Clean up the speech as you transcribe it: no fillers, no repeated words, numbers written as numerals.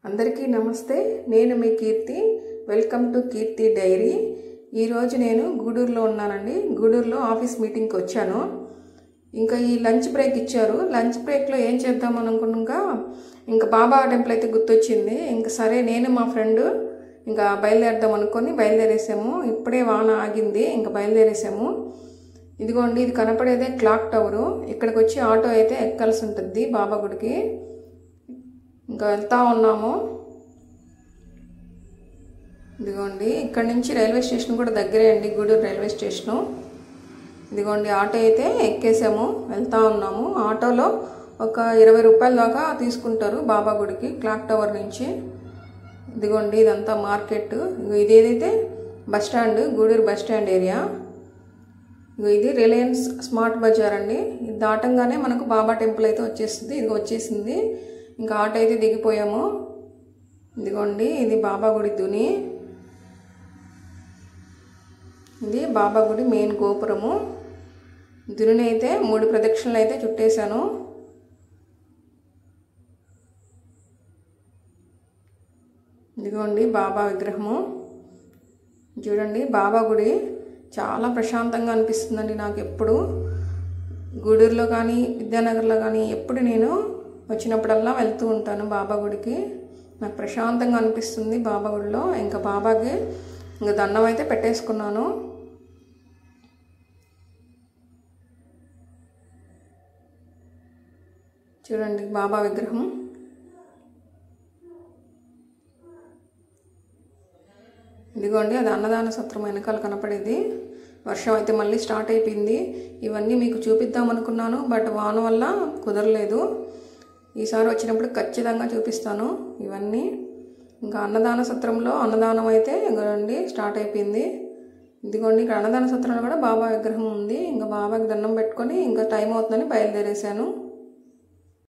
అందరికీ నమస్తే. నేను మీ Keerthi. Welcome to Keerthi diary. ఈరోజు నేను గూడూరులో ఉన్నానండి. గూడూరులో ఆఫీస్ మీటింగ్కి వచ్చాను. ఇంకా ఈ లంచ్ బ్రేక్ ఇచ్చారు. లంచ్ బ్రేక్లో ఏం చేద్దాం అనుకున్నాక ఇంకా బాబా టెంపుల్ అయితే గుర్తొచ్చింది. ఇంకా సరే నేను మా ఫ్రెండ్ ఇంకా బయలుదేరదాం అనుకొని బయలుదేరేసాము. ఇప్పుడే వాన ఆగింది, ఇంకా బయలుదేరేసాము. ఇదిగోండి, ఇది కనపడేదే క్లాక్ టవరు. ఇక్కడికి వచ్చి ఆటో అయితే ఎక్కాల్సి ఉంటుంది బాబా గుడికి. ఇంకా వెళ్తా ఉన్నాము. ఇదిగోండి, ఇక్కడ నుంచి రైల్వే స్టేషన్ కూడా దగ్గరే అండి, గూడూరు రైల్వే స్టేషను. ఇదిగోండి, ఆటో అయితే ఎక్కేసాము, వెళ్తా ఉన్నాము. ఆటోలో ఒక 20 రూపాయల దాకా తీసుకుంటారు బాబా గుడికి క్లాక్ టవర్ నుంచి. ఇదిగోండి, ఇదంతా మార్కెట్. ఇది ఏదైతే bus stand, Gudur bus stand area. ఇది రిలయన్స్ స్మార్ట్ బజార్ అండి. ఇది దాటంగానే మనకు బాబా టెంపుల్ అయితే వచ్చేస్తుంది. ఇది వచ్చేసింది. ఇంకా ఆటో అయితే దిగిపోయాము. ఇదిగోండి, ఇది బాబా గుడి దుని. ఇది బాబా గుడి మెయిన్ గోపురము. దుని అయితే 3 ప్రదక్షిణలు అయితే చుట్టేశాను. ఇదిగోండి బాబా విగ్రహము. చూడండి, బాబా గుడి చాలా ప్రశాంతంగా అనిపిస్తుందండి నాకు. ఎప్పుడు గూడూరులో కానీ విద్యానగర్లో కానీ ఎప్పుడు నేను వచ్చినప్పుడల్లా వెళ్తూ ఉంటాను బాబా గుడికి. నాకు ప్రశాంతంగా అనిపిస్తుంది బాబా గుడిలో. ఇంకా బాబాకి ఇంకా దండం అయితే పెట్టేసుకున్నాను. చూడండి బాబా విగ్రహం. ఇదిగోండి, అది అన్నదాన సత్రం వెనకాల కనపడేది. వర్షం అయితే మళ్ళీ స్టార్ట్ అయిపోయింది. ఇవన్నీ మీకు చూపిద్దాం అనుకున్నాను, బట్ వాన వల్ల కుదరలేదు. ఈసారి వచ్చినప్పుడు ఖచ్చితంగా చూపిస్తాను ఇవన్నీ. ఇంకా అన్నదాన సత్రంలో అన్నదానం అయితే ఇదిగోండి స్టార్ట్ అయిపోయింది. ఇదిగోండి, ఇక్కడ అన్నదాన సత్రంలో కూడా బాబా విగ్రహం ఉంది. ఇంకా బాబాకి దండం పెట్టుకొని ఇంకా టైం అవుతుందని బయలుదేరేసాను.